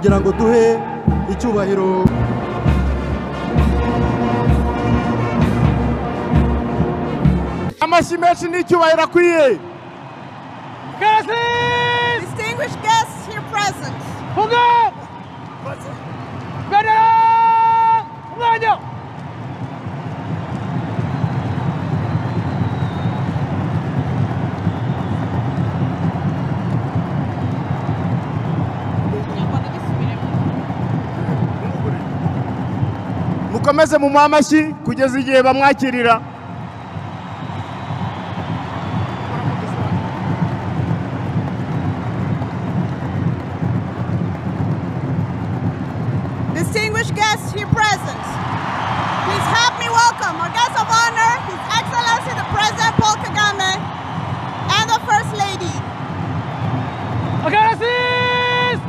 kugira ngo duhe icyubahiro amashyi menshi n'icyubahiro akwiye. Distinguished guests here present. mukomeze mu amashyi kugeza igihe bamwakirira. Distinguished guests here present, please help me welcome our guest of honor, His Excellency the President Paul Kagame, and the First Lady. Excellencies!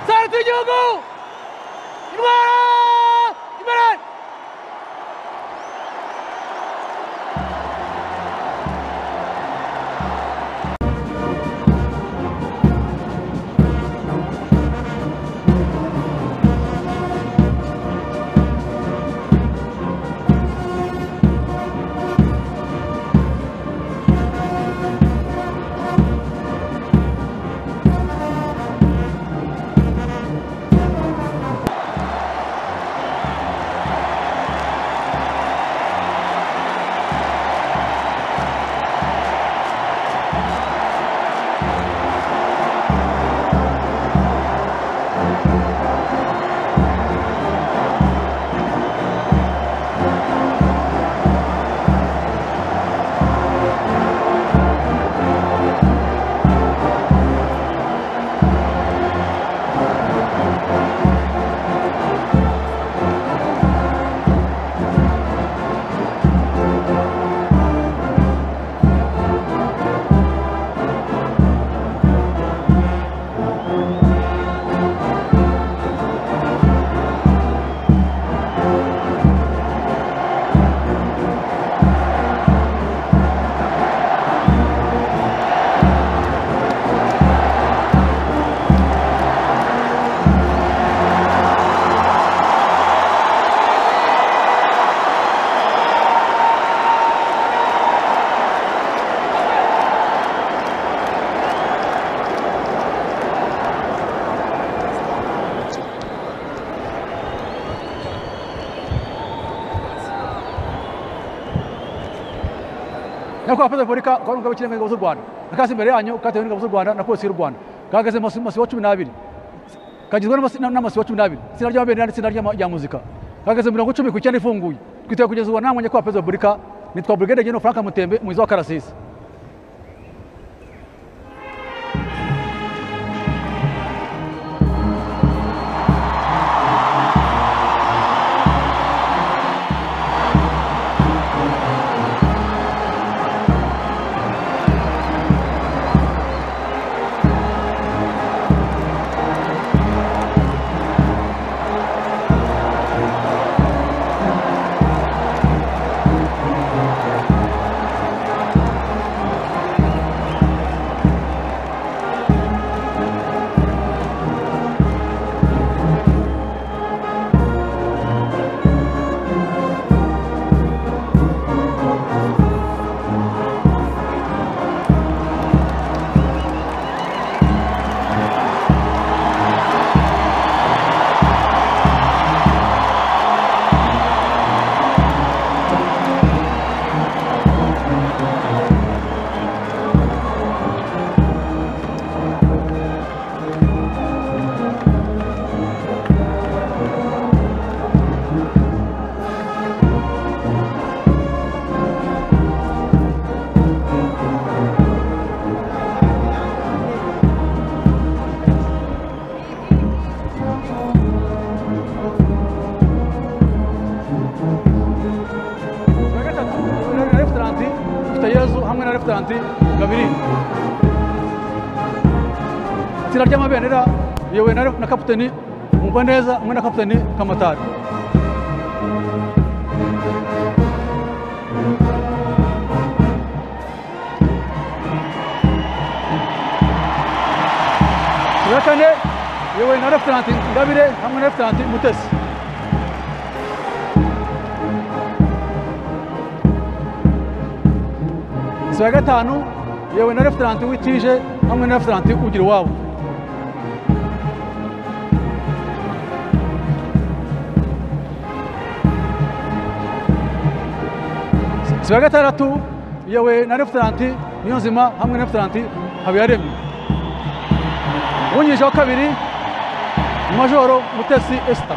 Saratu Jogo! Imara! Nyakubahwa Perezida wa Repubulika kwa ngabo cy'Ikirenga y'Ingabo z'u Rwanda nakasi imbere yanyu katewe n'Ingabo z'u Rwanda na Polisi y'u Rwanda kageze masi wa 12 kagizwe n'amasi wa 12 sina ry'amabere ndetse rya muzika kageze 10 ku cyane ifunguye twiteye kugeza ubu namwe Nyakubahwa Perezida wa Repubulika nitwa Brigadier General Frank Mutembe muizo wa Karasisi. Gabiri sina ry'amabendera yewe na kapiteni umva neza umwe na kapiteni Kamatari turakane yewe na Refutanti Ngabire hamwe na Refutanti Mutesi. Isibo ya gatanu yewe na Refutanti Witije hamwe na Refutanti Ugira Iwabo. Isibo ya gatandatu yewe na Refutanti Niyonzima hamwe na Refutanti Habiyaremye. Uwungirije wa kabiri Majoro Mutesi Esther.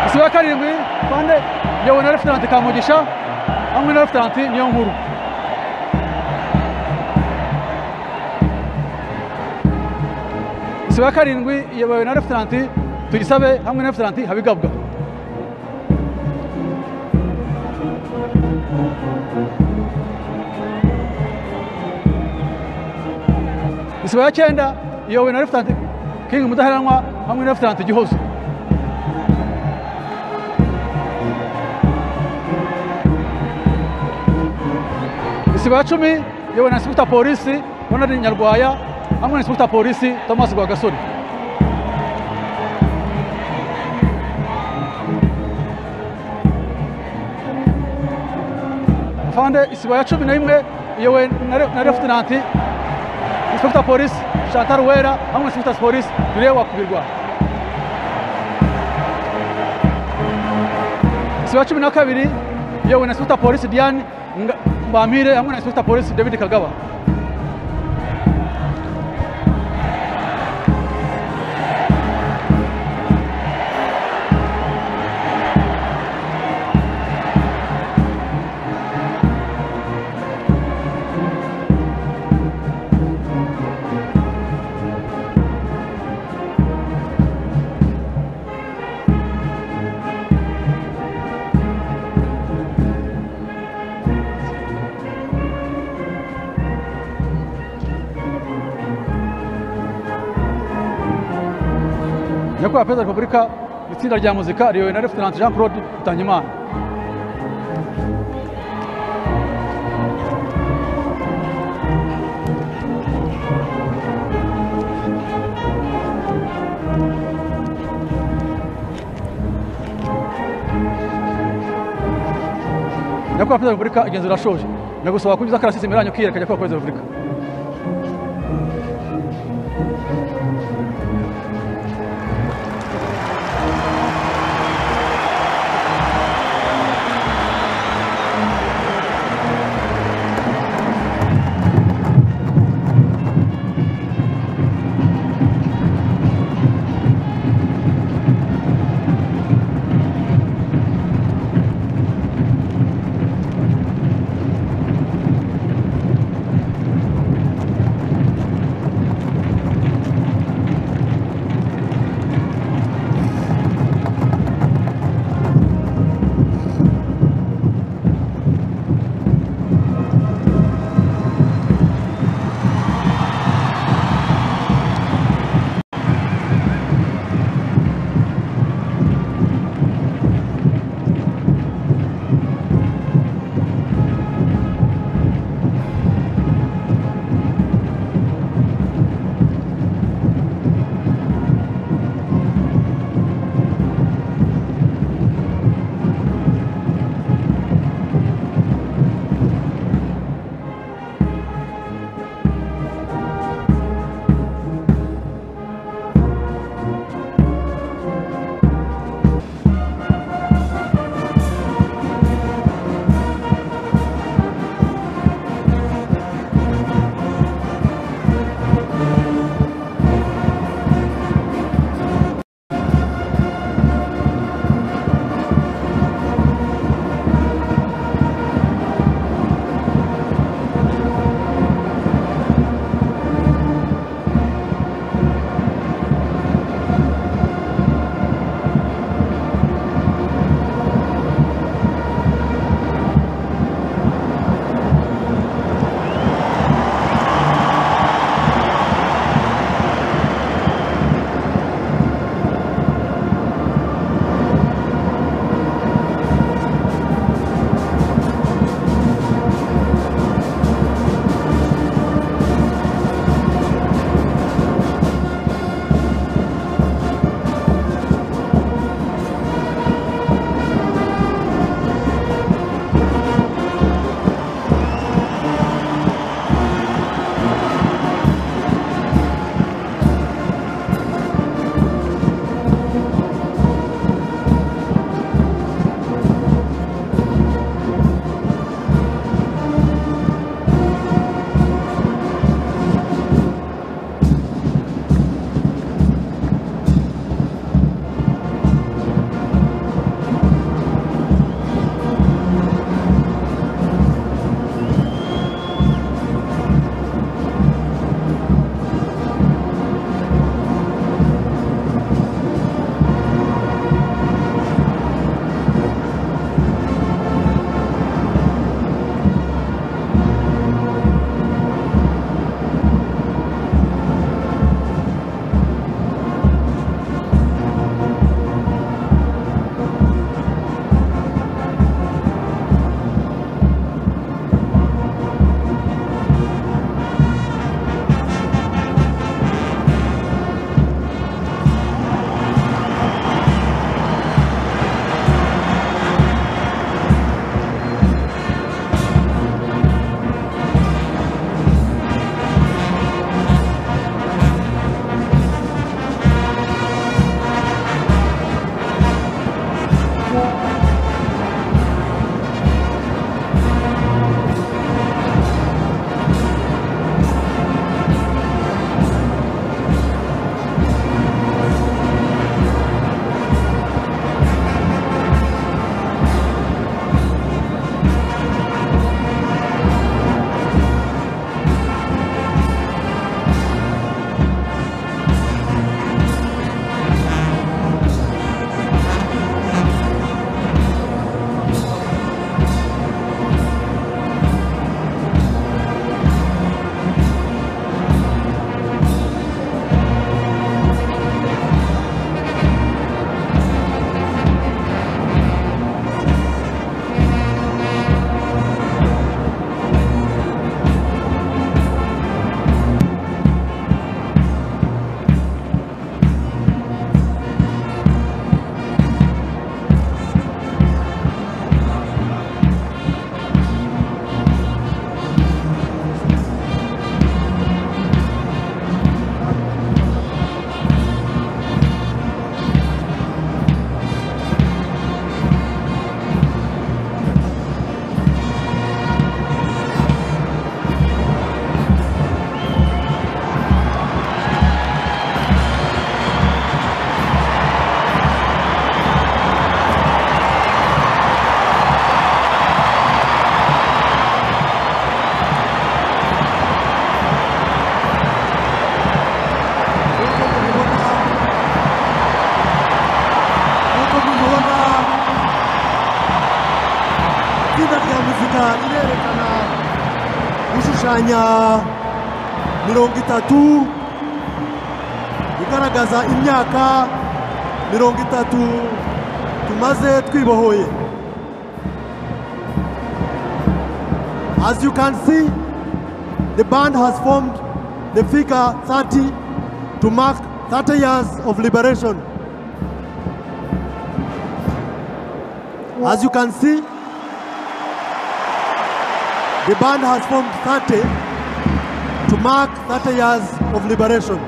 Isibo ya karindwi Fande yewe na Refutanti Kamugisha hamwe na Refutanti Niyonkuru. Isibo ya karindwi yewe na Refutanti Tuyisabe hamwe na Refutanti Habigabwa. Isibo ya cyenda iyobowe na Refutanti King Mudaheranwa hamwe na Refutanti Gihozo. Isibo ya cumi iyobowe na Inspector Polisi Ronald Nyarwaya hamwe na Inspector Polisi Thomas Rwagasore. Fande isibo ya cumi na imwe iyobowe na Refutanti Inspector Police Chantal Wera hamwe na Inspector Police Juliet Wakubirwa. Isibo ya cumi na kabiri iyobowe na Inspector Police Diane Mbamire hamwe na Inspector Police David Kagaba. Nyakubahwa Perezida wa Repubulika, itsinda rya muzika riyobowe na Refutanti Jean Claude Rutanyimana. Nyakubahwa Perezida wa Repubulika, igenzura rashoje. Ndagusaba kunyuza akarasisi imbere yanyu ukiyereka Nyakubahwa Perezida wa Repubulika. itsinda rya muzika rirerekana gushushanya 30 igaragaza imyaka 30 tumaze twibohoye. As you can see, the band has formed the figure 30 to mark 30 years of liberation. As you can see, the band has formed 30 to mark 30 years of liberation.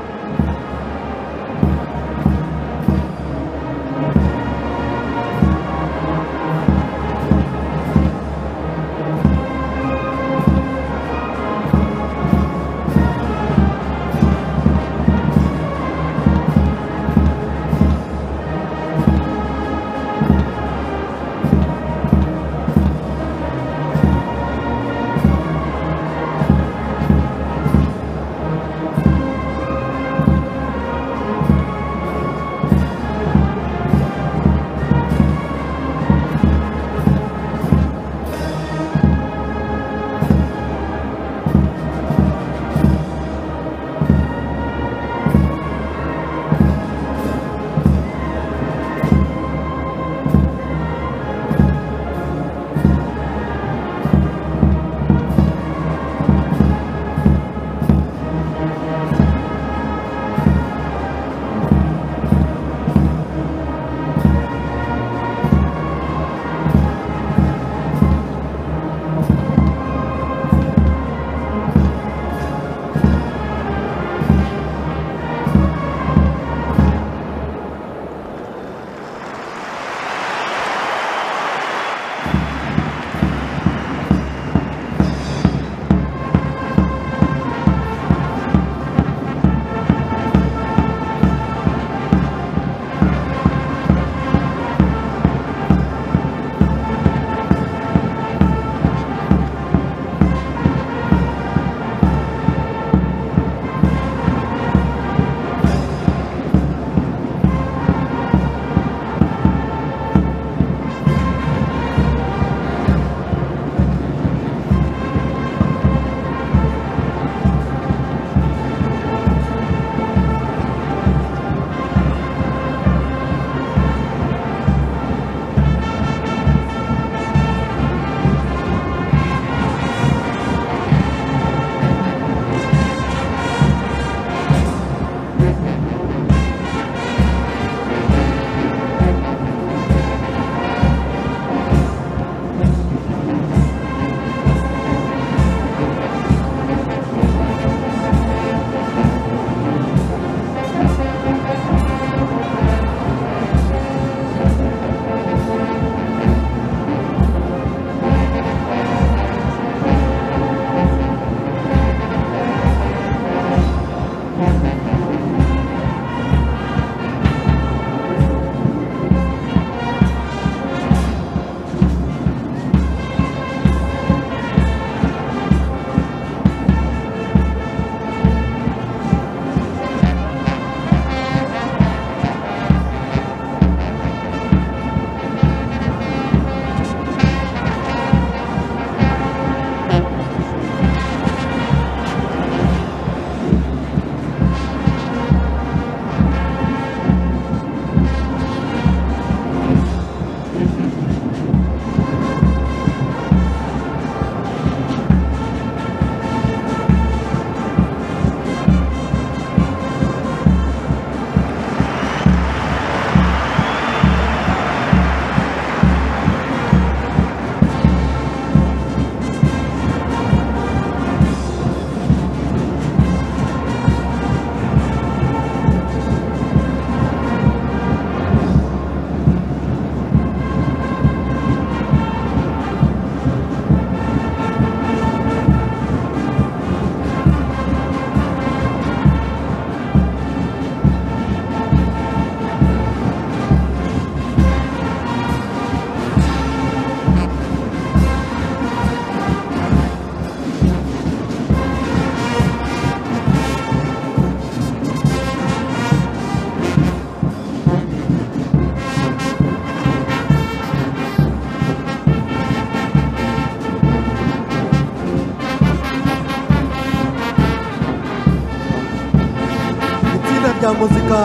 rya muzika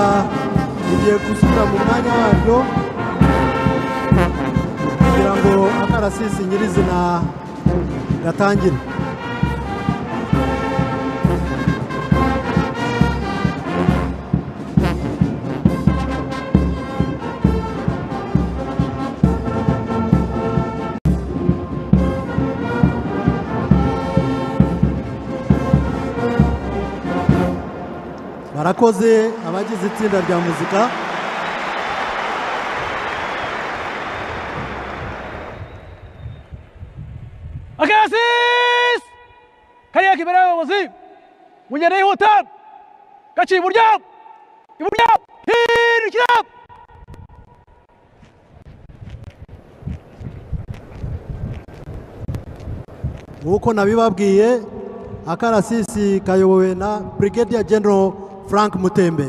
rigiye gusubira mu mwanya waryo kugira ngo akarasisi nyirizina gatangire. Barakoze abagize itsinda rya muzika. Akarasisi kariya kimbere y'abayobozi mugende yihuta gaciye iburyo hindukira. Nk'uko nabibabwiye, akarasisi kayobowe na Brigadier General Frank Mutembe.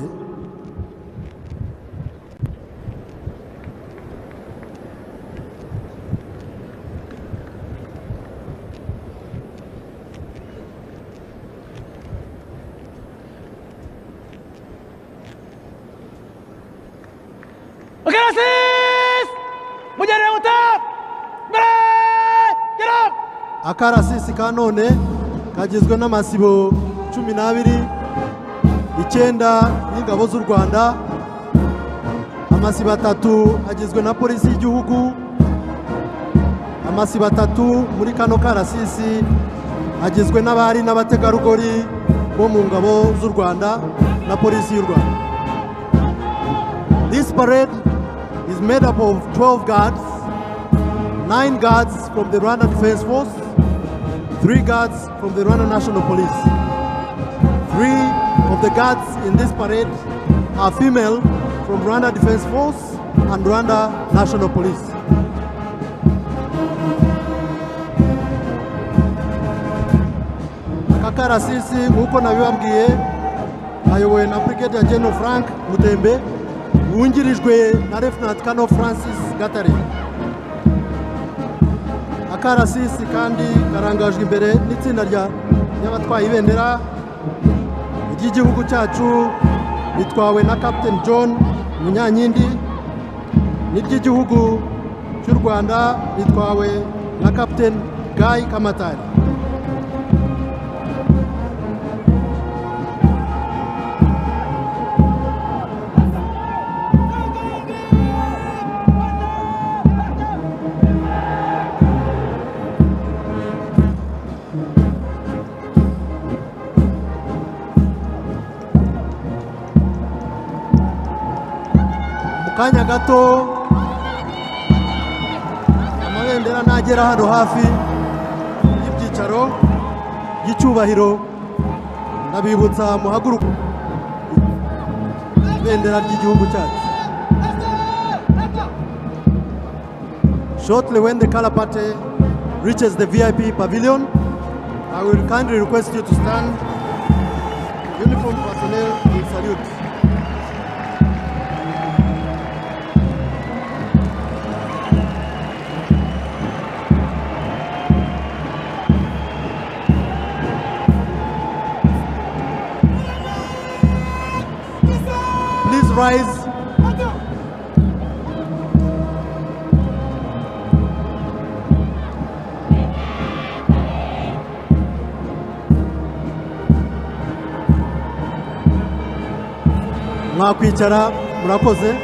Akarasisi mugende yihuta mbere gera. Akarasisi ka none kagizwe n'amasibo 12, 9 y'ingabo z'u Rwanda, amasibo 3 agizwe na polisi y'igihugu, amasibo 3 muri kano karasisi agizwe n'abari n'abategarugori bo mu ngabo z'u Rwanda na polisi y'u Rwanda. This parade is made up of 12 guards, 9 guards from the Rwanda Defense Force, 3 guards from the Rwanda National Police. 3 of the guards in this parade are female from Rwanda Defense Force and Rwanda National Police. Aka karasisi nk'uko nabibabwiye ayobowe na Brigadier General Frank Mutembe, wungirijwe na Lieutenant Colonel Francis Gatare. Akarasisi kandi karangajwe imbere n'itsinda ry'abatwaye ibendera ry'igihugu cyacu bitwawe na Captain John Munyankindi, n'iry'igihugu cy'u Rwanda bitwawe na Captain Guy Kamatari. Kanya gato amabendera nagera hano hafi y'ibyicaro y'icyubahiro, ndabibutsa muhaguruka ibendera ry'igihugu cyacu. Shortly when the color party reaches the VIP pavilion, I will kindly request you to stand. Uniform personnel will salute. Please rise. Mwakwicara, murakoze.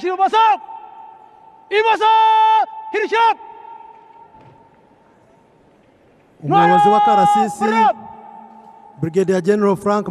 Hirishyira ibumoso ibumoso hirishyira umuyobozi w'akarasisi Brigadier General Frank